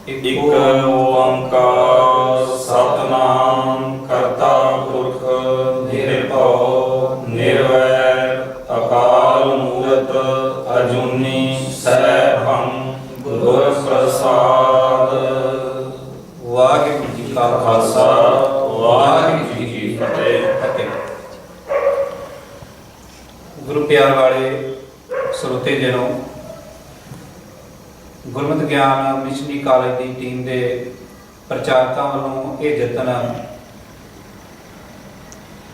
एक ओंकार सतनाम करता पुरख निर्भव निर्वैर अकाल मूरत अजूनी सैभं गुर प्रसाद। वाहिगुरु जी का खालसा वाहिगुरु जी की फतेह। गुरु प्यार वाले ਸਰੋਤੇ जनों, गुरमत ज्ञान मिशनरी कॉलेज की टीम के प्रचारकों वालों ये जतन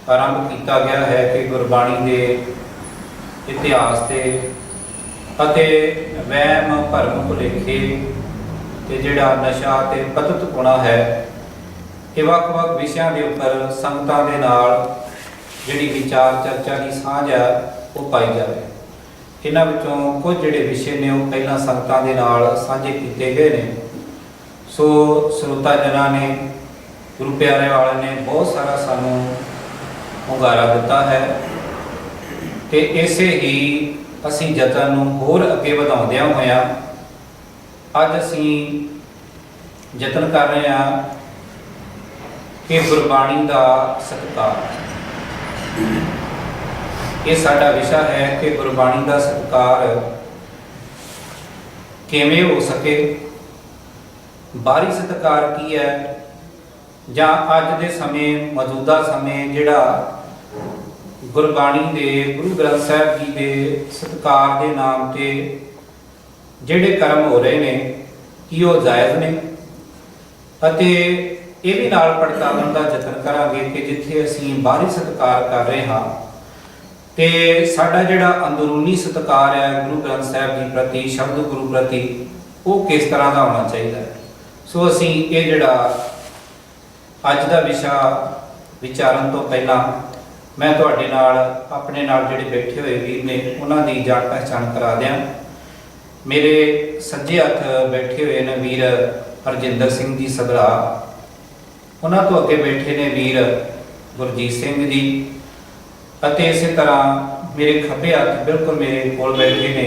आरंभ किया गया है कि गुरबाणी के इतिहास से वहम भरम भुलेखे ते जिहड़ा नशा ते पतितपुणा है ये वख-वख विषयों के उपर संगतां दे नाल जिहड़ी विचार चर्चा की सांझ है वो पाई जाए। इन्हां विचों कुछ जिहड़े विषय ने वो पहलां संगतां दे नाल साझे कीते गए ने। सो श्रोता जना ने गुरु प्यारे वाले ने बहुत सारा सानू हुंगारा दिता है ते इसे ही असीं जतन नूं होर अगे वधाउंदिआं होइआं अज असीं जतन कर रहे हैं कि गुरबाणी का सत्कार। ये साडा विषय है कि गुरबाणी का सत्कार किवें हो सके, बाहरी सत्कार की है जां अज दे समय मौजूदा समय जिहड़ा गुरबाणी दे गुरु ग्रंथ साहिब जी के सत्कार के नाम ते जिहड़े कर्म हो रहे ने कि वो जायज़ ने अते ये भी नाल पड़तालण का जतन करांगे कि जिथे असीं बाहरी सत्कार कर रहे हाँ ते साडा जिहड़ा अंदरूनी सत्कार है गुरु ग्रंथ साहिब जी प्रति शब्द गुरु प्रति वो किस तरह का होना चाहिए। सो असीं ये जिहड़ा अज दा विषय विचारन तो पहला मैं तुहाडे नाल अपने नाल जिहड़े बैठे हुए वीर ने उन्हां दी जान पहचान करा दियां। मेरे सज्जे हथ बैठे हुए ने वीर हरजिंदर सिंह जी सगड़ा, उन्हां तो अगे बैठे ने वीर गुरजीत सिंह जी अते इस तरह मेरे खब्बे हथ बिल्कुल मेरे कोल बैठे ने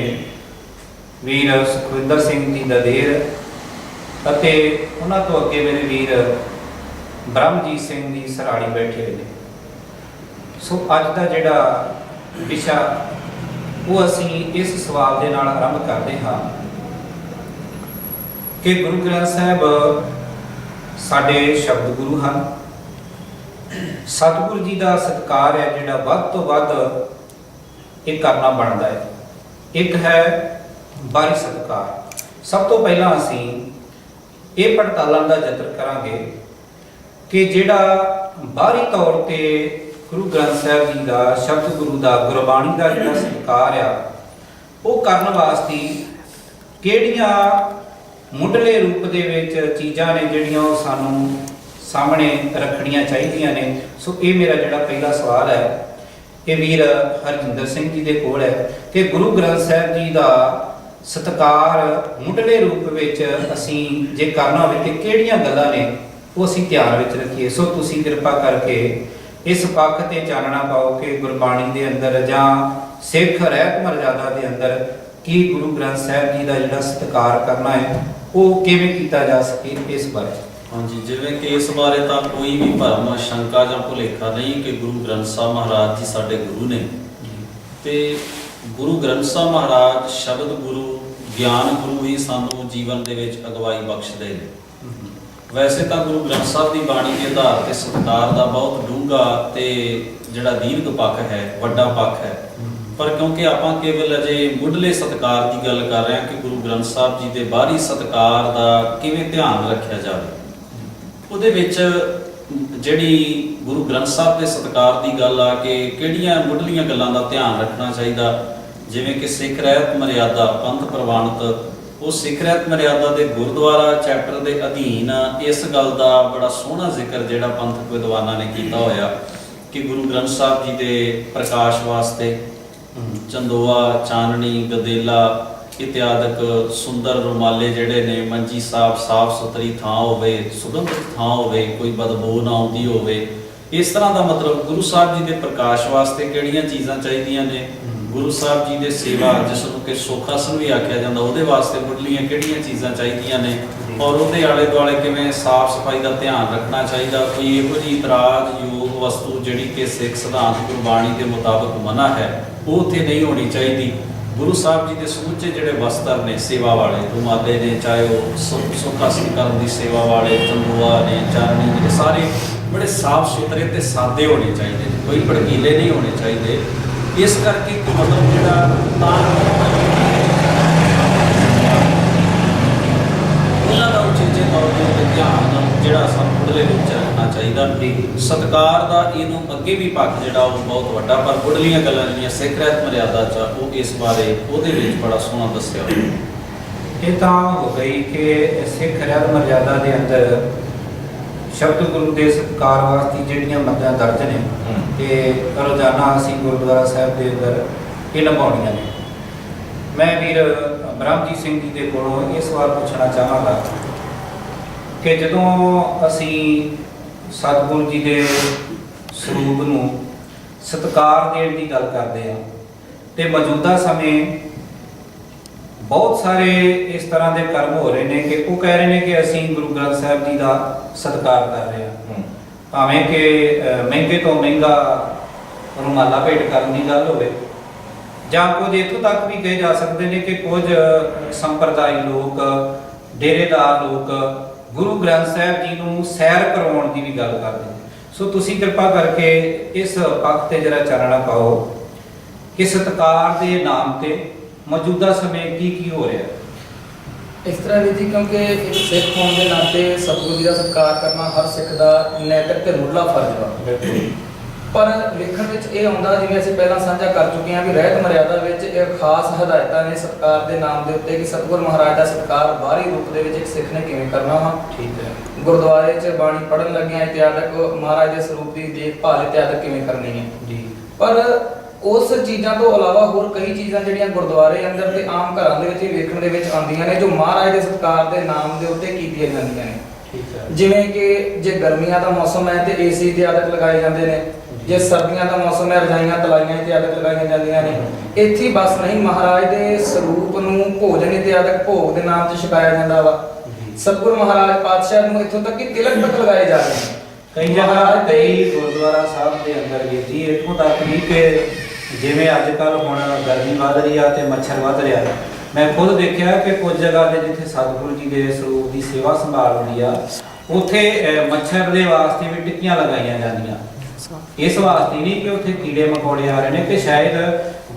वीर सुखविंदर सिंह जी ददेर अते उन्हां तो अगे मेरे वीर ब्रह्मजीत सिंह जी सराड़ी बैठे ने। सो अज का जिहड़ा विषय वो असीं इस सवाल के नाल आरंभ करते हाँ कि गुरु ग्रंथ साहिब साडे शब्द गुरु हैं। सतगुरु जी का सत्कार है जिहड़ा वध तो वध एक करना बनता है। एक है बाहरी सत्कार। सब तो पहला असीं ये पड़तालन का जतन करांगे कि जिहड़ा बाहरी तौर पर गुरु ग्रंथ साहिब जी का शब्द गुरु का गुरबाणी का जिहड़ा सत्कार आ वो करन वास्ते किहड़ियां मुंडले रूप दे विच चीज़ां ने जिहड़ियां वो सानू सामने रखनियां चाहिए ने। सो ये मेरा जिहड़ा पहला सवाल है ये वीर हरजिंदर सिंह जी के कोल है कि गुरु ग्रंथ साहिब जी का सत्कार मुंडले रूप विच असीं जे करना होवे ते किहड़ियां गल्लां ने वो असीं ध्यान विच रखीए। सो तुसीं किरपा करके इस पक्ष ते चानना पाओ कि गुरबाणी के अंदर जां सिख रहत मर्यादा के अंदर कि गुरु ग्रंथ साहिब जी का जिहड़ा सत्कार करना है वो किवें कीता जा सके इस बारे। हाँ जी, जिवें कि इस बारे तो कोई भी भरम शंका या भुलेखा नहीं कि गुरु ग्रंथ साहब महाराज जी साडे गुरु ने ते गुरु ग्रंथ साहब महाराज शब्द गुरु ज्ञान गुरु ही सानू जीवन दे विच अगवाई बख्शदे ने। वैसे तो गुरु ग्रंथ साहब की बाणी के आधार से सत्कार का बहुत डूंगा ते जिहड़ा दीर्घ पक्ष है वड्डा पक्ष है, पर क्योंकि आपां केवल अजे मुढ़ले सत्कार की गल कर रहे हैं कि गुरु ग्रंथ साहब जी के बाहरी सत्कार का किवें ध्यान रखा जाए, ਉਹਦੇ ਵਿੱਚ ਜਿਹੜੀ ਗੁਰੂ ਗ੍ਰੰਥ ਸਾਹਿਬ ਦੇ ਸਤਿਕਾਰ ਦੀ ਗੱਲ ਆ ਕਿ ਕਿਹੜੀਆਂ ਮੁੱਢਲੀਆਂ ਗੱਲਾਂ ਦਾ ਧਿਆਨ ਰੱਖਣਾ ਚਾਹੀਦਾ। ਜਿਵੇਂ ਕਿ ਸਿੱਖ ਰਹਿਤ ਮਰਿਆਦਾ ਪੰਥ ਪ੍ਰਵਾਨਿਤ ਉਹ ਸਿੱਖ ਰਹਿਤ ਮਰਿਆਦਾ ਦੇ ਗੁਰਦੁਆਰਾ ਚੈਪਟਰ ਦੇ ਅਧੀਨ ਇਸ ਗੱਲ ਦਾ ਬੜਾ ਸੋਹਣਾ ਜ਼ਿਕਰ ਜਿਹੜਾ ਪੰਥਕ ਵਿਦਵਾਨਾਂ ਨੇ ਕੀਤਾ ਹੋਇਆ ਕਿ ਗੁਰੂ ਗ੍ਰੰਥ ਸਾਹਿਬ ਜੀ ਦੇ ਪ੍ਰਕਾਸ਼ ਵਾਸਤੇ ਚੰਦੋਆ ਚਾਨਣੀ ਗਦੇਲਾ इत्यादक सुंदर रुमाले जिहड़े ने मंजी साफ सुथरी थां होवे सुगंधित थां होवे कोई बदबू ना आउंदी होवे इस तरह का मतलब गुरु साहब जी के प्रकाश वास्ते किहड़ियां चीज़ां चाहीदियां ने ਗੁਰੂ ਸਾਹਿਬ ਜੀ ਦੇ ਸੇਵਾ ਜਿਸ ਨੂੰ ਕਿ ਸੁੱਖ ਆਸਣ ਵੀ ਆਖਿਆ ਜਾਂਦਾ, ਉਹਦੇ ਵਾਸਤੇ ਮੁੱਢਲੀਆਂ ਕਿਹੜੀਆਂ ਚੀਜ਼ਾਂ ਚਾਹੀਦੀਆਂ ਨੇ ਔਰ ਉਹਦੇ ਆਲੇ ਦੁਆਲੇ ਕਿਵੇਂ ਸਾਫ਼ ਸਫਾਈ ਦਾ ਧਿਆਨ ਰੱਖਣਾ ਚਾਹੀਦਾ। ਕੋਈ ਇਹੋ ਜਿਹੀ ਇਤਰਾਜ਼ਯੋਗ ਵਸਤੂ ਜਿਹੜੀ ਕਿ ਸਿੱਖ ਸਿਧਾਂਤ ਗੁਰਬਾਣੀ ਦੇ ਮੁਤਾਬਕ ਮਨਾ ਹੈ ਉਹ ਉੱਥੇ ਨਹੀਂ ਹੋਣੀ ਚਾਹੀਦੀ। ਗੁਰੂ ਸਾਹਿਬ ਜੀ ਦੇ ਸਮੁੱਚੇ ਜਿਹੜੇ ਵਸਤਰ ਨੇ ਸੇਵਾ ਵਾਲੇ, ਦੁਮਾਲੇ ਨੇ, ਚਾਹੇ ਉਹ ਸੁੱਖ ਆਸਣ ਕਰਨ ਦੀ ਸੇਵਾ ਵਾਲੇ, ਤੰਦੂਆ ਨੇ, ਚਾਰਣੀ ਨੇ, ਸਾਰੇ ਬੜੇ ਸਾਫ਼ ਸੁਥਰੇ ਤੇ ਸਾਦੇ ਹੋਣੇ ਚਾਹੀਦੇ ਨੇ, ਕੋਈ ਭੜਕੀਲੇ ਨਹੀਂ ਹੋਣੇ ਚਾਹੀਦੇ। ਇਸ ਕਰਕੇ ਕਿ ਮਤਲਬ ਜਿਹੜਾ ਤਾਂ ਉਹਨਾਂ ਦਾ ਉਚੇਚੇ ਤੌਰ ਤੇ ਧਿਆਨ ਜਿਹੜਾ ਸਾਨੂੰ ਮੁੱਢਲੇ ਰੂਪ ਚ ਰੱਖਣਾ ਚਾਹੀਦਾ। ਸਤਿਕਾਰ ਦਾ ਇਹਨੂੰ ਅੱਗੇ ਵੀ ਪੱਖ ਜਿਹੜਾ ਉਹ ਬਹੁਤ ਵੱਡਾ, ਪਰ ਮੁੱਢਲੀਆਂ ਗੱਲਾਂ ਜਿਹੜੀਆਂ ਸਿੱਖ ਰਹਿਤ ਮਰਿਆਦਾ ਚ ਉਹ ਇਸ ਬਾਰੇ ਉਹਦੇ ਵਿੱਚ ਬੜਾ ਸੋਹਣਾ ਦੱਸਿਆ ਹੋਇਆ। ਇਹ ਤਾਂ ਹੋ ਗਈ ਕਿ ਸਿੱਖ ਰਹਿਤ ਮਰਿਆਦਾ ਦੇ ਅੰਦਰ ਸ਼ਬਦ ਗੁਰੂ ਦੇ ਸਤਿਕਾਰ ਵਾਸਤੇ ਜਿਹੜੀਆਂ ਮੱਦਾਂ ਦਰਜ ਨੇ ਤੇ ਰੋਜ਼ਾਨਾ ਅਸੀਂ ਗੁਰਦੁਆਰਾ ਸਾਹਿਬ ਦੇ ਅੰਦਰ ਇਹ ਨਿਭਾਉਣੀਆਂ ਨੇ। ਮੈਂ ਵੀਰ ਬ੍ਰਹਮਜੀਤ ਸਿੰਘ ਜੀ ਦੇ ਕੋਲੋਂ ਇਹ ਸਵਾਲ ਪੁੱਛਣਾ ਚਾਹਾਂਗਾ ਕਿ ਜਦੋਂ ਅਸੀਂ ਸਤਿਗੁਰੂ ਜੀ ਦੇ ਸਰੂਪ ਨੂੰ ਸਤਿਕਾਰ ਦੇਣ ਦੀ ਗੱਲ ਕਰਦੇ ਹਾਂ ਤੇ ਮੌਜੂਦਾ ਸਮੇਂ ਬਹੁਤ ਸਾਰੇ ਇਸ ਤਰ੍ਹਾਂ ਦੇ ਕਰਮ ਹੋ ਰਹੇ ਨੇ ਕਿ ਉਹ ਕਹਿ ਰਹੇ ਨੇ ਕਿ ਅਸੀਂ ਗੁਰੂ ਗ੍ਰੰਥ ਸਾਹਿਬ ਜੀ ਦਾ ਸਤਿਕਾਰ ਕਰ ਰਹੇ ਹਾਂ, ਭਾਵੇਂ ਕਿ ਮਹਿੰਗੇ ਤੋਂ ਮਹਿੰਗਾ ਰੁਮਾਲਾ ਭੇਟ ਕਰਨ ਦੀ ਗੱਲ ਹੋਵੇ, ਜਾਂ ਕੁਝ ਇੱਥੋਂ ਤੱਕ ਵੀ ਕਹੇ ਜਾ ਸਕਦੇ ਨੇ ਕਿ ਕੁਝ ਸੰਪਰਦਾਇ ਲੋਕ, ਡੇਰੇਦਾਰ ਲੋਕ ਗੁਰੂ ਗ੍ਰੰਥ ਸਾਹਿਬ ਜੀ ਨੂੰ ਸੈਰ ਕਰਵਾਉਣ ਦੀ ਵੀ ਗੱਲ ਕਰਦੇ ਨੇ। ਸੋ ਤੁਸੀਂ ਕਿਰਪਾ ਕਰਕੇ ਇਸ ਪੱਖ ਤੇ ਜਰਾ ਚਾਨਣਾ ਪਾਓ ਕਿ ਸਤਿਕਾਰ ਦੇ ਨਾਮ ਤੇ ਮੌਜੂਦਾ ਸਮੇਂ ਕੀ ਹੋ ਰਿਹਾ ਹੈ। ਇਸ ਤਰ੍ਹਾਂ ਵੀ ਜੀ, ਕਿਉਂਕਿ ਇੱਕ ਸਿੱਖ ਹੋਣ ਦੇ ਨਾਤੇ ਸਤਿਗੁਰੂ ਜੀ ਦਾ ਸਤਿਕਾਰ ਕਰਨਾ ਹਰ ਸਿੱਖ ਦਾ ਨੈਤਿਕ ਤੇ ਮੁੱਢਲਾ ਫਰਜ਼ ਵਾ। ਪਰ ਲਿਖਣ ਵਿੱਚ ਇਹ ਆਉਂਦਾ, ਜਿਵੇਂ ਅਸੀਂ ਪਹਿਲਾਂ ਸਾਂਝਾ ਕਰ ਚੁੱਕੇ ਹਾਂ, ਵੀ ਰਹਿਤ ਮਰਿਆਦਾ ਵਿੱਚ ਇਹ ਖਾਸ ਹਦਾਇਤਾਂ ਨੇ ਸਤਿਕਾਰ ਦੇ ਨਾਮ ਦੇ ਉੱਤੇ ਕਿ ਸਤਿਗੁਰੂ ਮਹਾਰਾਜ ਦਾ ਸਤਿਕਾਰ ਬਾਹਰੀ ਰੂਪ ਦੇ ਵਿੱਚ ਇੱਕ ਸਿੱਖ ਨੇ ਕਿਵੇਂ ਕਰਨਾ ਵਾ। ਠੀਕ ਹੈ। ਗੁਰਦੁਆਰੇ 'ਚ ਬਾਣੀ ਪੜ੍ਹਨ ਲੱਗਿਆਂ ਇਤਿਆਦਕ ਮਹਾਰਾਜ ਦੇ ਸਰੂਪ ਦੀ ਦੇਖਭਾਲ ਇਤਿਆਦਕ ਕਿਵੇਂ ਕਰਨੀ ਹੈ ਜੀ। ਪਰ ਉਸ ਚੀਜ਼ਾਂ ਤੋਂ ਇਲਾਵਾ ਹੋਰ ਕਈ ਚੀਜ਼ਾਂ ਜਿਹੜੀਆਂ ਗੁਰਦੁਆਰੇ ਅੰਦਰ ਤੇ ਆਮ ਘਰਾਂ ਦੇ ਵਿੱਚ ਵੇਖਣ ਦੇ ਵਿੱਚ ਆਉਂਦੀਆਂ ਨੇ, ਜੋ ਮਹਾਰਾਜ ਦੇ ਸਤਿਕਾਰ ਦੇ ਨਾਮ ਦੇ ਉੱਤੇ ਕੀਤੀਆਂ ਜਾਂਦੀਆਂ ਨੇ। ਠੀਕ ਹੈ। ਜਿਵੇਂ ਕਿ ਜੇ ਗਰਮੀਆਂ ਦਾ ਮੌਸਮ ਹੈ ਤੇ ਏਸੀ ਇਤਿਆਦਕ ਲਗਾਏ ਜਾਂਦੇ ਨੇ, ਜੇ ਸਰਦੀਆਂ ਦਾ ਮੌਸਮ ਹੈ ਰਜਾਈਆਂ ਤਲਾਈਆਂ ਇਤਿਆਦਕ ਲਗਾਈਆਂ ਜਾਂਦੀਆਂ ਨੇ। ਇੱਥੇ ਬਸ ਨਹੀਂ, ਮਹਾਰਾਜ ਦੇ ਸਰੂਪ ਨੂੰ ਭੋਜਨ ਇਤਿਆਦਕ ਭੋਗ ਦੇ ਨਾਮ 'ਤੇ ਛਕਾਇਆ ਜਾਂਦਾ ਵਾ। ਸਤਿਗੁਰੂ ਮਹਾਰਾਜ ਪਾਤਸ਼ਾਹ ਨੂੰ ਇੱਥੋਂ ਤੱਕ ਕਿ ਤਿਲਕ ਤੱਕ ਲਗਾਏ ਜਾ ਰਹੇ ਨੇ ਕਈ ਜਗ੍ਹਾ, ਕਈ ਗੁਰਦੁਆਰਾ ਸਾਹਿਬ ਦੇ ਅੰਦਰ ਵੀ ਜੀ ਇੱਥੋਂ ਤੱਕ ਵੀ ਕਿ ਜਿਵੇਂ ਅੱਜ ਕੱਲ੍ਹ ਹੁਣ ਗਰਮੀ ਵੱਧ ਰਹੀ ਆ ਤੇ ਮੱਛਰ ਵੱਧ ਰਿਹਾ। ਮੈਂ ਖੁਦ ਦੇਖਿਆ ਕਿ ਕੁਝ ਜਗ੍ਹਾ ਤੇ ਜਿੱਥੇ ਸਤਿਗੁਰੂ ਜੀ ਦੇ ਸਰੂਪ ਦੀ ਸੇਵਾ ਸੰਭਾਲ ਹੁੰਦੀ ਆ, ਉੱਥੇ ਮੱਛਰ ਦੇ ਵਾਸਤੇ ਵੀ ਟਿੱਕੀਆਂ ਲਗਾਈਆਂ ਜਾਂਦੀਆਂ। ਇਸ ਵਾਸਤੇ ਨਹੀਂ ਕਿ ਉੱਥੇ ਕੀੜੇ ਮਕੌੜੇ ਆ ਰਹੇ ਨੇ, ਕਿ ਸ਼ਾਇਦ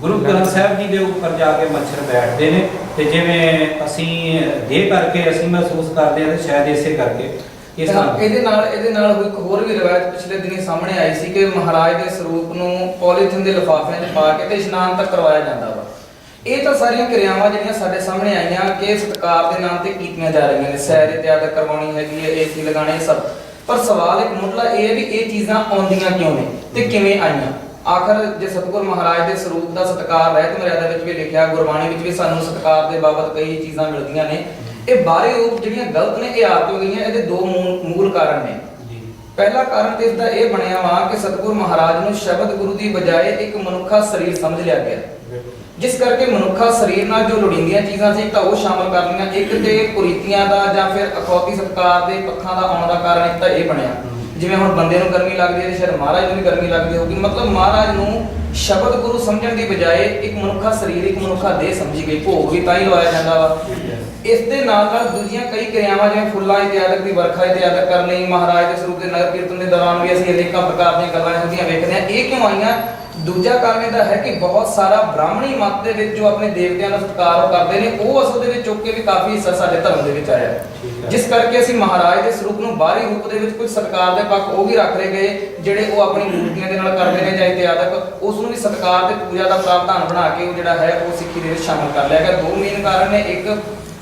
ਗੁਰੂ ਗ੍ਰੰਥ ਸਾਹਿਬ ਜੀ ਦੇ ਉੱਪਰ ਜਾ ਕੇ ਮੱਛਰ ਬੈਠਦੇ ਨੇ ਤੇ ਜਿਵੇਂ ਅਸੀਂ ਦੇਹ ਕਰਕੇ ਅਸੀਂ ਮਹਿਸੂਸ ਕਰਦੇ ਹਾਂ, ਤੇ ਸ਼ਾਇਦ ਇਸੇ ਕਰਕੇ ਇਹਦੇ ਨਾਲ ਇੱਕ ਹੋਰ ਵੀ ਰਵਾਇਤ ਪਿਛਲੇ ਦਿਨੀ ਸਾਹਮਣੇ ਆਈ ਸੀ ਕਿ ਮਹਾਰਾਜ ਦੇ ਸਰੂਪ ਨੂੰ ਪੋਲੀਥੀਨ ਦੇ ਲਿਫਾਫਿਆਂ 'ਚ ਪਾ ਕੇ ਤੇ ਇਸ਼ਨਾਨ ਤੱਕ ਕਰਵਾਇਆ ਜਾਂਦਾ ਵਾ। ਇਹ ਤਾਂ ਸਾਰੀਆਂ ਕਿਰਿਆਵਾਂ ਜਿਹੜੀਆਂ ਸਾਡੇ ਸਾਹਮਣੇ ਆਈਆਂ ਕਿ ਸਤਿਕਾਰ ਦੇ ਨਾਮ ਤੇ ਕੀਤੀਆਂ ਜਾ ਰਹੀਆਂ ਨੇ। ਸੈਰ ਇਤਿਆਦਕ ਕਰਵਾਉਣੀ ਹੈਗੀ ਹੈ, ਏਸੀ ਲਗਾਣੇ, ਸਭ। ਪਰ ਸਵਾਲ ਇੱਕ ਮੁੱਢਲਾ ਇਹ ਹੈ ਵੀ ਇਹ ਚੀਜ਼ਾਂ ਆਉਂਦੀਆਂ ਕਿਉਂ ਨੇ ਤੇ ਕਿਵੇਂ ਆਈਆਂ। ਆਖਰ ਜੇ ਸਤਿਗੁਰ ਮਹਾਰਾਜ ਦੇ ਸਰੂਪ ਦਾ ਸਤਿਕਾਰ ਰਹਿਤ ਮਰਿਆਦਾ ਵਿੱਚ ਵੀ ਲਿਖਿਆ, ਗੁਰਬਾਣੀ ਵਿੱਚ ਵੀ ਸਾਨੂੰ ਸਤਿਕਾਰ ਦੇ ਬਾਬਤ ਕਈ ਚੀਜ਼ਾਂ ਮਿਲਦੀਆਂ ਨੇ। ਇਹ ਬਾਹਰੀ ਰੂਪ ਜਿਹੜੀਆਂ ਗਲਤ ਨੇ ਇਹ ਆਪ ਹੋ ਗਈਆਂ। ਇਹਦੇ ਦੋ ਮੂਲ ਕਾਰਨ ਨੇ। ਪਹਿਲਾ ਕਾਰਨ ਤੇ ਇਸਦਾ ਇਹ ਬਣਿਆ ਵਾ ਕਿ ਸਤਿਗੁਰ ਮਹਾਰਾਜ ਨੂੰ ਸ਼ਬਦ ਗੁਰੂ ਦੀ ਬਜਾਏ ਇੱਕ ਮਨੁੱਖਾ ਸਰੀਰ ਸਮਝ ਲਿਆ ਗਿਆ, ਜਿਸ ਕਰਕੇ ਮਨੁੱਖਾ ਸਰੀਰ ਨਾਲ ਜੋ ਲੋੜੀਂਦੀਆਂ ਚੀਜ਼ਾਂ ਸੀ ਤਾਂ ਉਹ ਸ਼ਾਮਲ ਕਰ ਲਈਆਂ। ਇੱਕ ਤੇ ਕੁਰੀਤੀਆਂ ਦਾ ਜਾਂ ਫਿਰ ਅਖੌਤੀ ਸਤਿਕਾਰ ਦੇ ਪੱਖਾਂ ਦਾ ਆਉਣ ਦਾ ਕਾਰਨ ਇੱਕ ਤਾਂ ਇਹ ਬਣਿਆ। ਜਿਵੇਂ ਹੁਣ ਬੰਦੇ ਨੂੰ ਗਰਮੀ ਲੱਗਦੀ ਹੈ ਤੇ ਸ਼ਾਇਦ ਮਹਾਰਾਜ ਨੂੰ ਵੀ ਗਰਮੀ ਲੱਗਦੀ ਹੋਊਗੀ। ਮਤਲਬ ਮਹਾਰਾਜ ਨੂੰ ਸ਼ਬਦ ਗੁਰੂ ਸਮਝਣ ਦੀ ਬਜਾਏ ਇੱਕ ਮਨੁੱਖਾ ਸਰੀਰ, ਇੱਕ ਮਨੁੱਖਾ ਦੇਹ ਸਮਝੀ ਗਈ। ਭੋਗ ਵੀ ਤਾਂ ਹੀ ਲਵਾਇਆ ਜਾਂਦਾ ਵਾ। ਇਸ ਦੇ ਨਾਲ ਨਾਲ ਦੂਜੀਆਂ ਕਈ ਕਿਰਿਆਵਾਂ ਜਿਵੇਂ ਫੁੱਲਾਂ ਇਤਿਆਦਕ ਦੀ ਵਰਖਾ ਇਤਿਆਦਕ ਕਰਨੀ, ਮਹਾਰਾਜ ਦੇ ਸਰੂਪ ਦੇ ਨਗਰ ਕੀਰਤਨ ਦੇ ਦੌਰਾਨ ਵੀ ਅਸੀਂ ਅਨੇਕਾਂ ਪ੍ਰਕਾਰ ਦੀਆਂ ਗੱਲਾਂ ਇਹੋ ਜਿਹੀਆਂ ਵੇਖਦੇ ਹਾਂ। ਇਹ ਕਿਉਂ ਆਈਆਂ? ਦੂਜਾ ਕਾਰਨ ਇਹਦਾ ਹੈ ਕਿ ਬਹੁਤ ਸਾਰਾ ਬ੍ਰਾਹਮਣੀ ਮਤ ਦੇ ਵਿੱਚ ਜੋ ਆਪਣੇ ਦੇਵਤਿਆਂ ਦਾ ਸਤਿਕਾਰ ਕਰਦੇ ਨੇ, ਉਹ ਅਸਲ ਦੇ ਵਿੱਚ ਚੁੱਕ ਕੇ ਵੀ ਕਾਫੀ ਹਿੱਸਾ ਸਾਡੇ ਧਰਮ ਦੇ ਵਿੱਚ ਆਇਆ, ਜਿਸ ਕਰਕੇ ਅਸੀਂ ਮਹਾਰਾਜ ਦੇ ਸਰੂਪ ਨੂੰ ਬਾਹਰੀ ਰੂਪ ਦੇ ਵਿੱਚ ਕੁਝ ਸਤਿਕਾਰ ਦੇ ਪੱਖ ਉਹ ਵੀ ਰੱਖ ਲਏ ਗਏ ਜਿਹੜੇ ਉਹ ਆਪਣੀ ਮੂਰਤੀਆਂ ਦੇ ਨਾਲ ਕਰਦੇ ਨੇ ਜਾਂ ਇਤਿਆਦਕ, ਉਸ ਨੂੰ ਵੀ ਸਤਿਕਾਰ ਤੇ ਪੂਜਾ ਦਾ ਪ੍ਰਾਵਧਾਨ ਬਣਾ ਕੇ ਉਹ ਜਿਹੜਾ ਹੈ ਉਹ ਸਿੱਖੀ ਦੇ ਵਿੱਚ ਸ਼ਾਮਲ ਕਰ ਲਿਆ ਗਿਆ। ਦੋ ਮੇਨ ਕਾਰਨ ਨੇ। ਇੱਕ,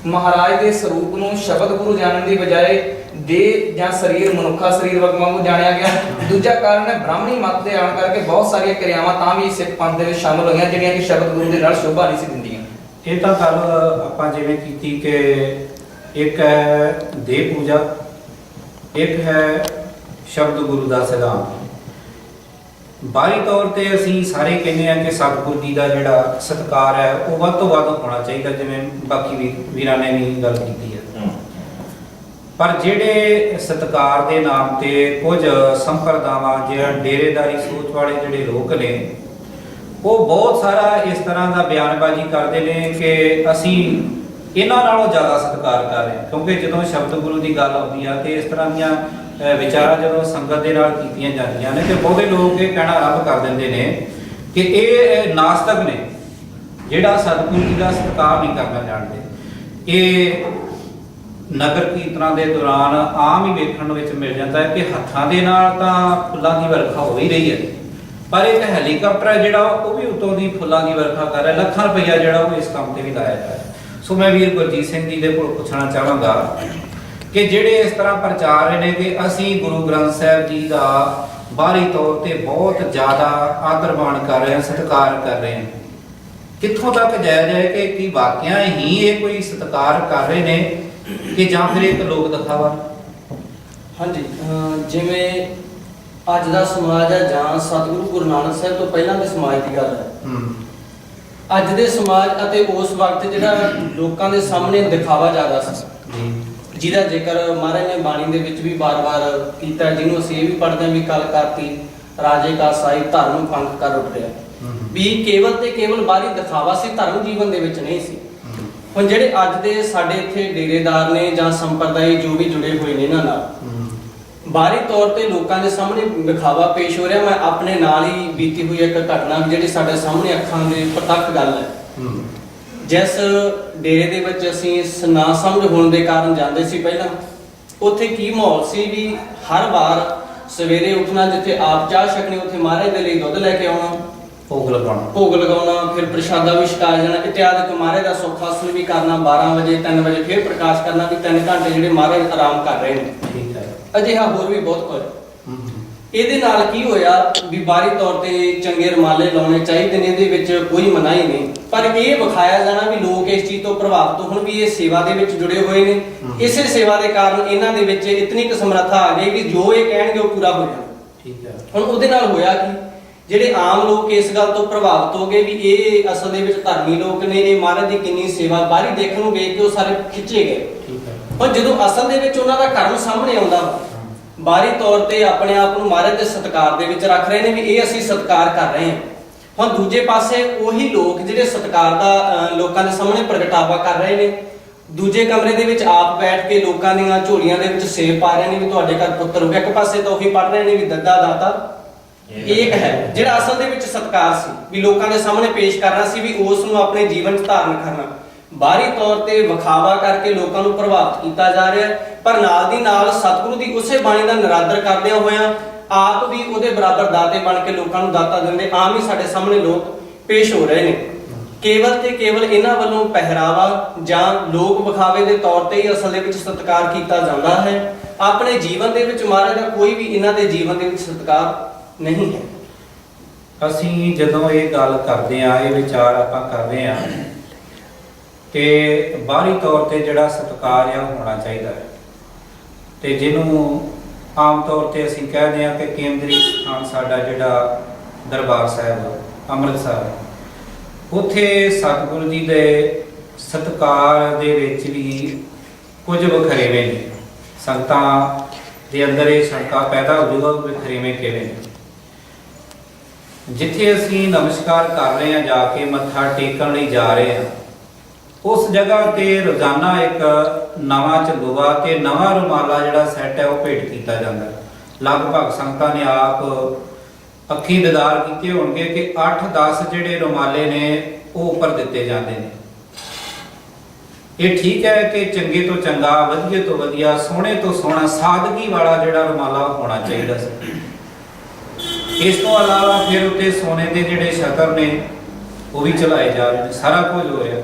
ਮਹਾਰਾਜ ਦੇ ਸਰੂਪ ਨੂੰ ਸ਼ਬਦ ਗੁਰੂ ਜਾਣਨ ਦੀ ਬਜਾਏ ਦੇਹ ਜਾਂ ਸਰੀਰ, ਮਨੁੱਖਾ ਸਰੀਰ ਵਾਂਗੂ ਜਾਣਿਆ ਗਿਆ। ਦੂਜਾ ਕਾਰਨ ਹੈ ਬ੍ਰਾਹਮਣੀ ਮਤ ਦੇ ਆਉਣ ਕਰਕੇ ਬਹੁਤ ਸਾਰੀਆਂ ਕਿਰਿਆਵਾਂ ਤਾਂ ਵੀ ਸਿੱਖ ਪੰਥ ਦੇ ਵਿੱਚ ਸ਼ਾਮਲ ਹੋਈਆਂ ਜਿਹੜੀਆਂ ਕਿ ਸ਼ਬਦ ਗੁਰੂ ਦੇ ਨਾਲ ਸ਼ੋਭਾ ਨਹੀਂ ਸੀ ਦਿੰਦੀਆਂ। ਇਹ ਤਾਂ ਗੱਲ ਆਪਾਂ ਜਿਵੇਂ ਕੀਤੀ ਕਿ ਇੱਕ ਹੈ ਦੇਹ ਪੂਜਾ, ਇੱਕ ਹੈ ਸ਼ਬਦ ਗੁਰੂ ਦਾ ਸਿਧਾਂਤ। ਬਾਹਰੀ ਤੌਰ ਤੇ ਅਸੀਂ ਸਾਰੇ ਕਹਿੰਦੇ ਆ ਕਿ ਸਤਿਗੁਰੂ ਜੀ ਦਾ ਜਿਹੜਾ ਸਤਿਕਾਰ ਹੈ ਉਹ ਵੱਧ ਤੋਂ ਵੱਧ ਹੋਣਾ ਚਾਹੀਦਾ, ਜਿਵੇਂ ਬਾਕੀ ਵੀਰਾਂ ਨੇ ਵੀ ਗੱਲ ਕੀਤੀ ਹੈ। ਪਰ ਜਿਹੜੇ ਸਤਿਕਾਰ ਦੇ ਨਾਮ ਤੇ ਕੁਝ ਸੰਪਰਦਾਵਾਂ ਜਿਹੜਾ ਡੇਰੇਦਾਰੀ ਸੋਚ ਵਾਲੇ ਜਿਹੜੇ ਲੋਕ ਨੇ ਉਹ ਬਹੁਤ ਸਾਰਾ ਇਸ ਤਰ੍ਹਾਂ ਦਾ ਬਿਆਨਬਾਜ਼ੀ ਕਰਦੇ ਨੇ ਕਿ ਅਸੀਂ ਇਹਨਾਂ ਨਾਲੋਂ ਜ਼ਿਆਦਾ ਸਤਿਕਾਰ ਕਰ ਰਹੇ ਹਾਂ, ਕਿਉਂਕਿ ਜਦੋਂ ਸ਼ਬਦ ਗੁਰੂ ਦੀ ਗੱਲ ਆਉਂਦੀ ਆ ਤੇ ਇਸ ਤਰ੍ਹਾਂ ਦੀਆਂ ਵਿਚਾਰਾਂ ਜਦੋਂ ਸੰਗਤ ਦੇ ਨਾਲ ਕੀਤੀਆਂ ਜਾਂਦੀਆਂ ਨੇ ਤੇ ਬਹੁਤੇ ਲੋਕ ਇਹ ਕਹਿਣਾ ਆਰੰਭ ਕਰ ਦਿੰਦੇ ਨੇ ਕਿ ਇਹ ਨਾਸਤਕ ਨੇ, ਜਿਹੜਾ ਸਤਿਗੁਰੂ ਜੀ ਦਾ ਸਤਿਕਾਰ ਨਹੀਂ ਕਰਨਾ ਜਾਣਦੇ। ਇਹ ਨਗਰ ਕੀਰਤਨਾਂ ਦੇ ਦੌਰਾਨ ਆਮ ਹੀ ਵੇਖਣ ਵਿੱਚ ਮਿਲ ਜਾਂਦਾ ਹੈ ਕਿ ਹੱਥਾਂ ਦੇ ਨਾਲ ਤਾਂ ਫੁੱਲਾਂ ਦੀ ਵਰਖਾ ਹੋ ਹੀ ਰਹੀ ਹੈ, ਪਰ ਇੱਕ ਹੈਲੀਕਾਪਟਰ ਹੈ ਜਿਹੜਾ ਉਹ ਵੀ ਉਤੋਂ ਦੀ ਫੁੱਲਾਂ ਦੀ ਵਰਖਾ ਕਰ ਰਿਹਾ, ਲੱਖਾਂ ਰੁਪਈਆ ਜਿਹੜਾ ਉਹ ਇਸ ਕੰਮ ਤੇ ਵੀ ਲਾਇਆ ਜਾ ਰਿਹਾ। ਸੋ ਮੈਂ ਵੀਰ ਗੁਰਜੀਤ ਸਿੰਘ ਜੀ ਦੇ ਕੋਲ ਪੁੱਛਣਾ ਚਾਹਾਂਗਾ ਕਿ ਜਿਹੜੇ ਇਸ ਤਰ੍ਹਾਂ ਪ੍ਰਚਾਰ ਰਹੇ ਨੇ ਕਿ ਅਸੀਂ ਗੁਰੂ ਗ੍ਰੰਥ ਸਾਹਿਬ ਜੀ ਦਾ ਬਾਹਰੀ ਤੌਰ ਤੇ ਬਹੁਤ ਜ਼ਿਆਦਾ ਆਦਰ ਮਾਣ ਕਰ ਰਹੇ ਹਾਂ, ਸਤਿਕਾਰ ਕਰ ਰਹੇ ਹਾਂ, ਕਿੱਥੋਂ ਤੱਕ ਜਾਇਜ਼ ਹੈ ਕਿ ਕੀ ਵਾਕਿਆ ਹੀ ਇਹ ਕੋਈ ਸਤਿਕਾਰ ਕਰ ਰਹੇ ਨੇ ਕਿ ਜਾਂ ਫਿਰ ਇੱਕ ਲੋਕ ਦਿਖਾਵਾ? ਹਾਂਜੀ, ਜਿਵੇਂ ਅੱਜ ਦਾ ਸਮਾਜ ਹੈ ਜਾਂ ਸਤਿਗੁਰੂ ਗੁਰੂ ਨਾਨਕ ਸਾਹਿਬ ਤੋਂ ਪਹਿਲਾਂ ਦੇ ਸਮਾਜ ਦੀ ਗੱਲ ਹੈ। ਅੱਜ ਦੇ ਸਮਾਜ ਅਤੇ ਉਸ ਵਕਤ ਜਿਹੜਾ ਲੋਕਾਂ ਦੇ ਸਾਹਮਣੇ ਦਿਖਾਵਾ ਜ਼ਿਆਦਾ ਸੀ, ਜਿਹਦਾ ਜ਼ਿਕਰ ਮਹਾਰਾਜ ਨੇ ਬਾਣੀ ਦੇ ਵਿੱਚ ਵੀ ਵਾਰ-ਵਾਰ ਕੀਤਾ, ਜਿਹਨੂੰ ਅਸੀਂ ਇਹ ਵੀ ਪੜ੍ਹਦੇ ਹਾਂ ਵੀ ਕਲ ਕਰਤੀ ਰਾਜੇ ਕਾ ਸਾਈ ਧਰਮ ਪੰਖ ਕਰ ਉੱਠ ਰਿਹਾ, ਵੀ ਕੇਵਲ ਤੇ ਕੇਵਲ ਬਾਹਰੀ ਦਿਖਾਵਾ ਸੀ, ਧਰਮ ਜੀਵਨ ਦੇ ਵਿੱਚ ਨਹੀਂ ਸੀ। ਹੁਣ ਜਿਹੜੇ ਅੱਜ ਦੇ ਸਾਡੇ ਇੱਥੇ ਡੇਰੇਦਾਰ ਨੇ ਜਾਂ ਸੰਪਰਦਾਇ ਜੋ ਵੀ ਜੁੜੇ ਹੋਏ ਨੇ ਇਹਨਾਂ ਨਾਲ ਬਾਹਰੀ ਤੌਰ ਤੇ ਲੋਕਾਂ ਦੇ ਸਾਹਮਣੇ ਵਿਖਾਵਾ ਪੇਸ਼ ਹੋ ਰਿਹਾ। ਮੈਂ ਆਪਣੇ ਨਾਲ ਹੀ ਬੀਤੀ ਹੋਈ ਇੱਕ ਘਟਨਾ ਜਿਹੜੀ ਸਾਡੇ ਸਾਹਮਣੇ ਅੱਖਾਂ ਦੇ ਪ੍ਰਤੱਖ ਗੱਲ ਹੈ। ਜਿਸ ਡੇਰੇ ਦੇ ਵਿੱਚ ਅਸੀਂ ਨਾ ਸਮਝ ਹੋਣ ਦੇ ਕਾਰਨ ਜਾਂਦੇ ਸੀ ਪਹਿਲਾਂ, ਉੱਥੇ ਕੀ ਮਾਹੌਲ ਸੀ ਵੀ ਹਰ ਵਾਰ ਸਵੇਰੇ ਉੱਠਣਾ, ਜਿੱਥੇ ਆਪ ਚਾਹ ਛਕਣੀ ਉੱਥੇ ਮਹਾਰਾਜ ਦੇ ਲਈ ਦੁੱਧ ਲੈ ਕੇ ਆਉਣਾ, ਭੋਗ ਲਗਾਉਣਾ, ਫਿਰ ਪ੍ਰਸ਼ਾਦਾ ਵੀ ਛਕਾਇਆ ਜਾਣਾ, ਇਤਿਆਦਿਕ ਮਹਾਰਾਜ ਦਾ ਸੁੱਖ ਹਾਸਲ ਵੀ ਕਰਨਾ। 12 ਵਜੇ 3 ਵਜੇ ਫਿਰ ਪ੍ਰਕਾਸ਼ ਕਰਨਾ ਵੀ 3 ਘੰਟੇ ਜਿਹੜੇ ਮਹਾਰਾਜ ਆਰਾਮ ਕਰ ਰਹੇ ਨੇ। ਠੀਕ ਹੈ, ਅਜਿਹਾ ਹੋਰ ਵੀ ਬਹੁਤ ਕੁਝ। ਇਹਦੇ ਨਾਲ ਕੀ ਹੋਇਆ ਵੀ ਬਾਹਰੀ ਤੌਰ ਤੇ ਚੰਗੇ ਰੁਮਾਲੇ ਲਾਉਣੇ ਚਾਹੀਦੇ ਨੇ, ਇਹਦੇ ਵਿੱਚ ਕੋਈ ਮਨਾਹੀ ਨਹੀਂ, ਪਰ ਇਹ ਵਿਖਾਇਆ ਜਾਣਾ ਵੀ ਲੋਕ ਇਸ ਚੀਜ਼ ਤੋਂ ਪ੍ਰਭਾਵਿਤ ਹੋਣ ਵੀ ਇਹ ਸੇਵਾ ਦੇ ਵਿੱਚ ਜੁੜੇ ਹੋਏ ਨੇ, ਇਸੇ ਸੇਵਾ ਦੇ ਕਾਰਨ ਇਹਨਾਂ ਦੇ ਵਿੱਚ ਇਤਨੀ ਕੁ ਸਮਰੱਥਾ ਆ ਗਈ ਵੀ ਜੋ ਇਹ ਕਹਿਣਗੇ ਉਹ ਪੂਰਾ ਹੋ ਜਾਣਾ। ਠੀਕ ਹੈ, ਹੁਣ ਉਹਦੇ ਨਾਲ ਹੋਇਆ ਕਿ ਜਿਹੜੇ ਆਮ ਲੋਕ ਇਸ ਗੱਲ ਤੋਂ ਪ੍ਰਭਾਵਿਤ ਹੋ ਗਏ ਵੀ ਇਹ ਅਸਲ ਦੇ ਵਿੱਚ ਧਰਮੀ ਲੋਕ ਨੇ, ਇਹ ਮਹਾਰਾਜ ਦੀ ਕਿੰਨੀ ਸੇਵਾ ਬਾਹਰੀ ਦੇਖਣ ਨੂੰ ਵੇਖ ਕੇ ਉਹ ਸਾਰੇ ਖਿੱਚੇ ਗਏ। ਹੁਣ ਜਦੋਂ ਅਸਲ ਦੇ ਵਿੱਚ ਉਹਨਾਂ ਦਾ ਕਰਮ ਸਾਹਮਣੇ ਆਉਂਦਾ, ਬਾਹਰੀ ਤੌਰ ਤੇ ਆਪਣੇ ਆਪ ਨੂੰ ਮਹਾਰਾਜ ਦੇ ਸਤਿਕਾਰ ਦੇ ਵਿੱਚ ਰੱਖ ਰਹੇ ਨੇ ਵੀ ਇਹ ਅਸੀਂ ਸਤਿਕਾਰ ਕਰ ਰਹੇ ਹਾਂ। ਹੁਣ ਦੂਜੇ ਪਾਸੇ ਉਹੀ ਲੋਕ ਜਿਹੜੇ ਸਤਿਕਾਰ ਦਾ ਲੋਕਾਂ ਦੇ ਸਾਹਮਣੇ ਪ੍ਰਗਟਾਵਾ ਕਰ ਰਹੇ ਨੇ, ਦੂਜੇ ਕਮਰੇ ਦੇ ਵਿੱਚ ਆਪ ਬੈਠ ਕੇ ਲੋਕਾਂ ਦੀਆਂ ਝੋਲੀਆਂ ਦੇ ਵਿੱਚ ਸੇਬ ਪਾ ਰਹੇ ਨੇ ਵੀ ਤੁਹਾਡੇ ਘਰ ਪੁੱਤਰ ਹੋ ਗਿਆ। ਇੱਕ ਪਾਸੇ ਤਾਂ ਉਹੀ ਪੜ ਰਹੇ ਨੇ ਵੀ ਦੱਦਾ ਦਾਤਾ ਏਕ ਹੈ, ਜਿਹੜਾ ਅਸਲ ਦੇ ਵਿੱਚ ਸਤਿਕਾਰ ਸੀ ਵੀ ਲੋਕਾਂ ਦੇ ਸਾਹਮਣੇ ਪੇਸ਼ ਕਰਨਾ ਸੀ ਵੀ ਉਸ ਨੂੰ ਆਪਣੇ ਜੀਵਨ 'ਚ ਧਾਰਨ ਕਰਨਾ। ਬਾਹਰੀ ਤੌਰ ਤੇ ਵਿਖਾਵਾ ਕਰਕੇ ਲੋਕਾਂ ਨੂੰ ਪ੍ਰਭਾਵਿਤ ਕੀਤਾ ਜਾ ਰਿਹਾ, ਪਰ ਨਾਲ ਦੀ ਨਾਲ ਸਤਿਗੁਰੂ ਦੀ ਉਸੇ ਬਾਣੀ ਦਾ ਨਿਰਾਦਰ ਕਰਦਿਆਂ ਹੋਇਆਂ ਆਪ ਵੀ ਉਹਦੇ ਬਰਾਬਰ ਦਾਤੇ ਬਣ ਕੇ ਲੋਕਾਂ ਨੂੰ ਦਾਤਾ ਦਿੰਦੇ ਆਮ ਹੀ ਸਾਡੇ ਸਾਹਮਣੇ ਲੋਕ ਪੇਸ਼ ਹੋ ਰਹੇ ਨੇ। ਕੇਵਲ ਤੇ ਕੇਵਲ ਇਹਨਾਂ ਵੱਲੋਂ ਪਹਿਰਾਵਾ ਜਾਂ ਲੋਕ ਵਿਖਾਵੇ ਦੇ ਤੌਰ ਤੇ ਹੀ ਅਸਲ ਦੇ ਵਿੱਚ ਸਤਿਕਾਰ ਕੀਤਾ ਜਾਂਦਾ ਹੈ। ਆਪਣੇ ਜੀਵਨ ਦੇ ਵਿੱਚ ਮਹਾਰਾਜ ਦਾ ਕੋਈ ਵੀ ਇਹਨਾਂ ਦੇ ਜੀਵਨ ਦੇ ਵਿੱਚ ਸਤਿਕਾਰ ਨਹੀਂ ਹੈ। ਅਸੀਂ ਜਦੋਂ ਇਹ ਗੱਲ ਕਰਦੇ ਆ, ਇਹ ਵਿਚਾਰ ਆਪਾਂ ਕਰਦੇ ਆ ਕਿ ਬਾਹਰੀ ਤੌਰ ਤੇ ਜਿਹੜਾ ਸਤਿਕਾਰ ਆ ਹੋਣਾ ਚਾਹੀਦਾ ਹੈ, ਤੇ ਜਿਹਨੂੰ ਆਮ ਤੌਰ ਤੇ ਅਸੀਂ ਕਹਿੰਦੇ ਆ ਕਿ ਕੇਂਦਰੀ ਸਥਾਨ ਸਾਡਾ ਜਿਹੜਾ ਦਰਬਾਰ ਸਾਹਿਬ ਅੰਮ੍ਰਿਤਸਰ, ਉੱਥੇ ਸਤਿਗੁਰੂ ਜੀ ਦੇ ਸਤਿਕਾਰ ਦੇ ਵਿੱਚ ਵੀ ਕੁਝ ਵਖਰੇਵੇਂ ਨੇ। ਸੰਗਤਾਂ ਦੇ ਅੰਦਰ ਇਹ ਸ਼ੰਕਾ ਪੈਦਾ ਹੋ ਜਾਊਗਾ ਵਖਰੇਵੇਂ ਕਿਵੇਂ ਨੇ। ਜਿੱਥੇ ਅਸੀਂ ਨਮਸਕਾਰ ਕਰ ਰਹੇ ਹਾਂ, ਜਾ ਕੇ ਮੱਥਾ ਟੇਕਣ ਲਈ ਜਾ ਰਹੇ ਹਾਂ, ਉਸ ਜਗ੍ਹਾ ਤੇ ਰੋਜ਼ਾਨਾ ਇੱਕ ਨਵਾਂ ਝੰਡੂਆ ਤੇ ਨਵਾਂ ਰੁਮਾਲਾ ਜਿਹੜਾ ਸੈੱਟ ਹੈ ਉਹ ਭੇਟ ਕੀਤਾ ਜਾਂਦਾ। ਲਗਭਗ ਸੰਗਤਾਂ ਨੇ ਆਪ ਅੱਖੀਂ ਦੀਦਾਰ ਕੀਤੇ ਹੋਣਗੇ ਕਿ 8-10 ਜਿਹੜੇ ਰੁਮਾਲੇ ਨੇ ਉਹ ਉੱਪਰ ਦਿੱਤੇ ਜਾਂਦੇ ਨੇ। ਇਹ ਠੀਕ ਹੈ ਕਿ ਚੰਗੇ ਤੋਂ ਚੰਗਾ, ਵਧੀਆ ਤੋਂ ਵਧੀਆ, ਸੋਹਣੇ ਤੋਂ ਸੋਹਣਾ, ਸਾਦਗੀ ਵਾਲਾ ਜਿਹੜਾ ਰੁਮਾਲਾ ਹੋਣਾ ਚਾਹੀਦਾ ਸੀ। ਇਸ ਤੋਂ ਇਲਾਵਾ ਫਿਰ ਉੱਤੇ ਸੋਨੇ ਦੇ ਜਿਹੜੇ ਸ਼ਤਰ ਨੇ ਉਹ ਵੀ ਚਲਾਏ ਜਾ ਰਹੇ ਨੇ, ਸਾਰਾ ਕੁਝ ਹੋ ਰਿਹਾ।